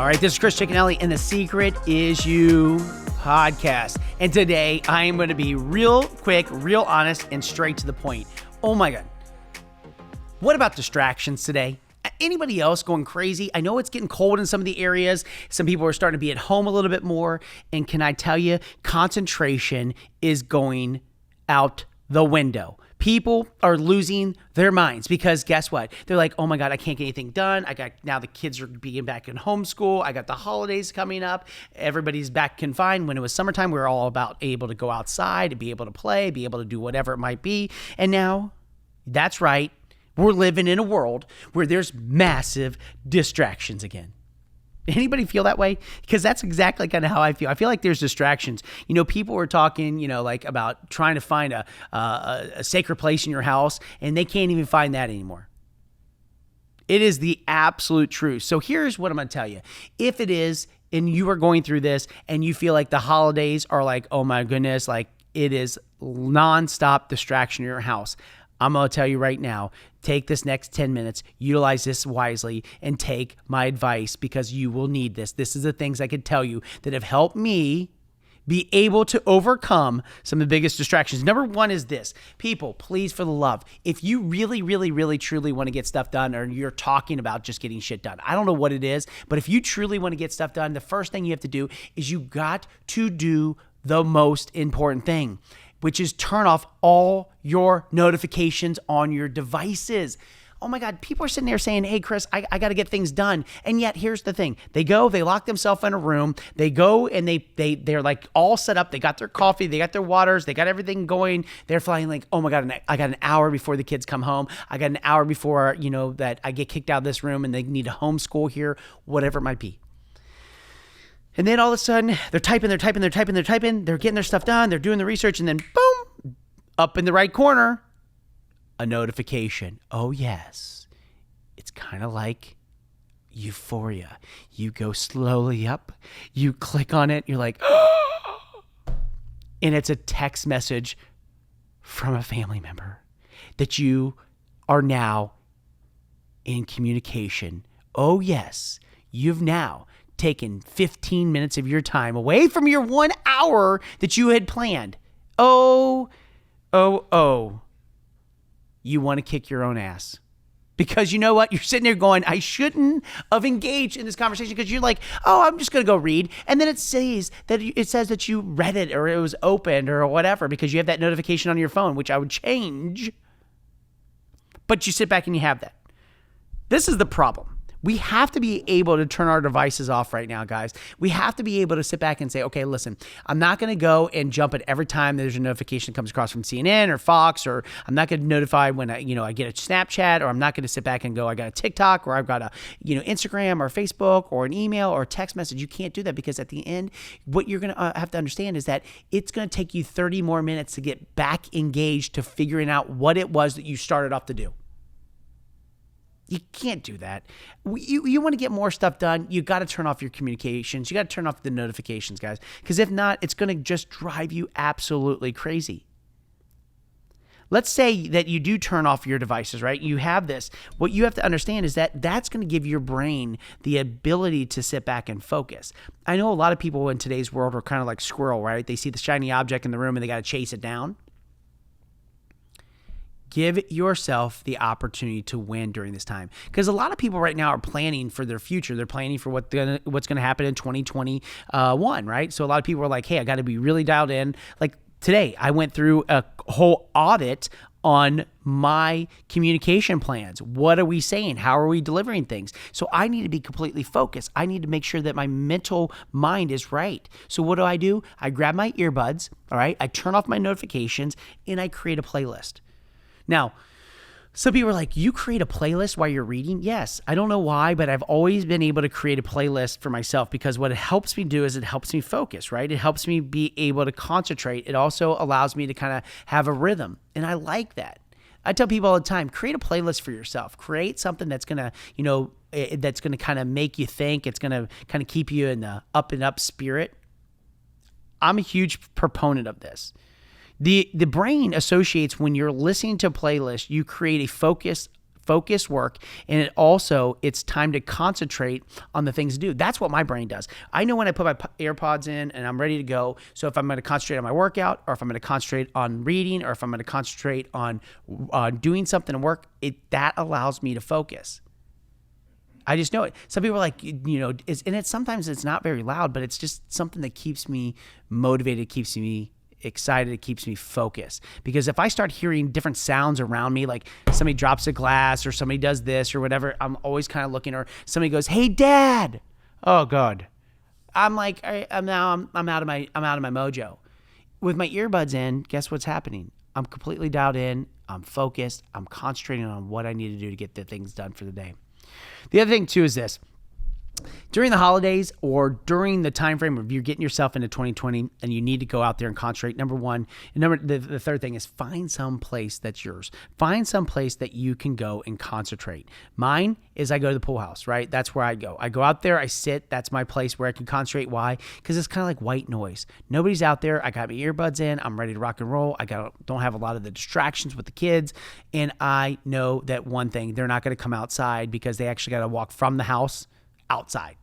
right, this is Chris Cicchinelli, and the Secret Is You podcast. And today, I am going to be real quick, real honest, and straight to the point. Oh my God. What about distractions today? Anybody else going crazy? I know it's getting cold in some of the areas. Some people are starting to be at home a little bit more. And can I tell you, concentration is going out the window. People are losing their minds because guess what? They're like, oh my God, I can't get anything done. Now the kids are being back in homeschool. I got the holidays coming up. Everybody's back confined. When it was summertime, we were all about able to go outside, to be able to play, be able to do whatever it might be. And now, that's right, we're living in a world where there's massive distractions again. Anybody feel that way? Because that's exactly kind of how I feel. I feel like there's distractions. You know, people were talking, like about trying to find a sacred place in your house, and they can't even find that anymore. It is the absolute truth. So here's what I'm going to tell you. If it is, and you are going through this, and you feel like the holidays are like, oh my goodness, like it is nonstop distraction in your house, I'm going to tell you right now, take this next 10 minutes, utilize this wisely, and take my advice because you will need this. This is the things I can tell you that have helped me be able to overcome some of the biggest distractions. Number one is this. People, please, for the love, if you really, really, really, truly want to get stuff done, or you're talking about just getting shit done, I don't know what it is, but if you truly want to get stuff done, the first thing you have to do is you got to do the most important thing, which is turn off all your notifications on your devices. Oh my God, people are sitting there saying, hey, Chris, I got to get things done. And yet here's the thing. They lock themselves in a room. They go and they're like all set up. They got their coffee. They got their waters. They got everything going. They're flying like, oh my God, I got an hour before the kids come home. I got an hour before, that I get kicked out of this room and they need to homeschool here, whatever it might be. And then all of a sudden, they're typing, they're getting their stuff done, they're doing the research, and then boom, up in the right corner, a notification. Oh yes, it's kind of like Euphoria. You go slowly up, you click on it, you're like, and it's a text message from a family member that you are now in communication. Oh yes, you've now taken 15 minutes of your time away from your 1 hour that you had planned. Oh, you want to kick your own ass. Because you know what? You're sitting there going, I shouldn't have engaged in this conversation because you're like, oh, I'm just going to go read. And then it says that you read it or it was opened or whatever because you have that notification on your phone, which I would change. But you sit back and you have that. This is the problem. We have to be able to turn our devices off right now, guys. We have to be able to sit back and say, okay, listen, I'm not going to go and jump at every time there's a notification that comes across from CNN or Fox, or I'm not going to notify when I get a Snapchat, or I'm not going to sit back and go, I got a TikTok, or I've got a, Instagram or Facebook or an email or a text message. You can't do that because at the end, what you're going to have to understand is that it's going to take you 30 more minutes to get back engaged to figuring out what it was that you started off to do. You can't do that. You want to get more stuff done, you got to turn off your communications. You got to turn off the notifications, guys, because if not, it's going to just drive you absolutely crazy. Let's say that you do turn off your devices, right? You have this. What you have to understand is that that's going to give your brain the ability to sit back and focus. I know a lot of people in today's world are kind of like squirrel, right? They see the shiny object in the room and they got to chase it down. Give yourself the opportunity to win during this time. Because a lot of people right now are planning for their future. They're planning for what's going to happen in 2021, right? So a lot of people are like, hey, I got to be really dialed in. Like today, I went through a whole audit on my communication plans. What are we saying? How are we delivering things? So I need to be completely focused. I need to make sure that my mental mind is right. So what do? I grab my earbuds, all right? I turn off my notifications, and I create a playlist. Now, some people are like, you create a playlist while you're reading? Yes. I don't know why, but I've always been able to create a playlist for myself because what it helps me do is it helps me focus, right? It helps me be able to concentrate. It also allows me to kind of have a rhythm, and I like that. I tell people all the time, create a playlist for yourself. Create something that's going to, kind of make you think. It's going to kind of keep you in the up and up spirit. I'm a huge proponent of this. The brain associates when you're listening to a playlist, you create a focused work, and it's time to concentrate on the things to do. That's what my brain does. I know when I put my AirPods in and I'm ready to go. So if I'm going to concentrate on my workout, or if I'm going to concentrate on reading, or if I'm going to concentrate on doing something at work, that allows me to focus. I just know it. Some people are like, sometimes it's not very loud, but it's just something that keeps me motivated, keeps me excited, it keeps me focused. Because if I start hearing different sounds around me, like somebody drops a glass or somebody does this or whatever, I'm always kind of looking, or somebody goes, "Hey, Dad." Oh God. I'm like, I'm out of my mojo. With my earbuds in, guess what's happening? I'm completely dialed in. I'm focused. I'm concentrating on what I need to do to get the things done for the day. The other thing too is this. During the holidays, or during the time frame of you're getting yourself into 2020 and you need to go out there and concentrate, number one, and the third thing is find some place that's yours. Find some place that you can go and concentrate. Mine is I go to the pool house, right? That's where I go. I go out there, I sit. That's my place where I can concentrate. Why? Because it's kind of like white noise. Nobody's out there. I got my earbuds in. I'm ready to rock and roll. Don't have a lot of the distractions with the kids. And I know that one thing, they're not going to come outside because they actually got to walk from the house outside.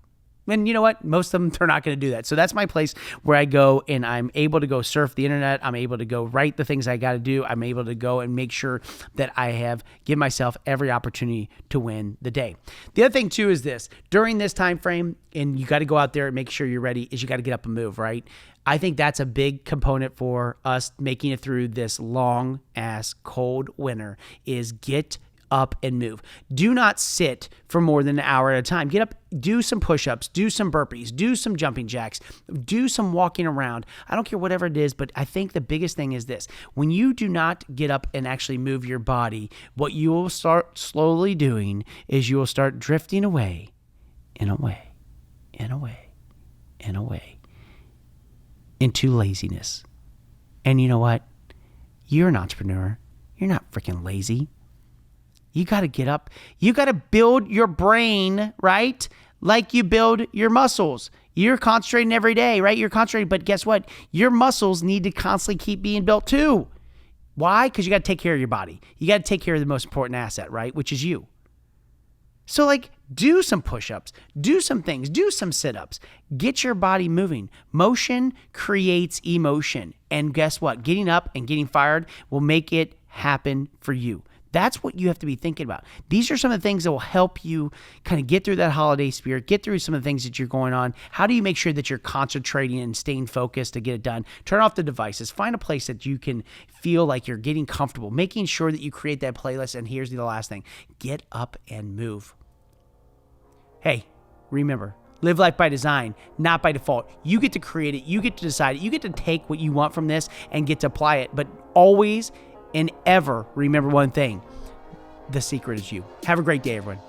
And you know what? Most of them, they're not going to do that. So that's my place where I go and I'm able to go surf the internet. I'm able to go write the things I got to do. I'm able to go and make sure that I have give myself every opportunity to win the day. The other thing too is this, during this time frame, and you got to go out there and make sure you're ready, is you got to get up and move, right? I think that's a big component for us making it through this long ass cold winter, is get up and move. Do not sit for more than an hour at a time. Get up, do some push-ups, do some burpees, do some jumping jacks, do some walking around. I don't care whatever it is, but I think the biggest thing is this. When you do not get up and actually move your body, what you will start slowly doing is you will start drifting away and away and away and away into laziness. And you know what? You're an entrepreneur. You're not freaking lazy. You got to get up. You got to build your brain, right? Like you build your muscles. You're concentrating every day, right? You're concentrating, but guess what? Your muscles need to constantly keep being built too. Why? Because you got to take care of your body. You got to take care of the most important asset, right? Which is you. So do some push-ups, do some things, do some sit-ups, get your body moving. Motion creates emotion. And guess what? Getting up and getting fired will make it happen for you. That's what you have to be thinking about. These are some of the things that will help you kind of get through that holiday spirit, get through some of the things that you're going on. How do you make sure that you're concentrating and staying focused to get it done? Turn off the devices. Find a place that you can feel like you're getting comfortable, making sure that you create that playlist. And here's the last thing. Get up and move. Hey, remember, live life by design, not by default. You get to create it. You get to decide it. You get to take what you want from this and get to apply it. But always and ever remember one thing. The secret is you. Have a great day, everyone.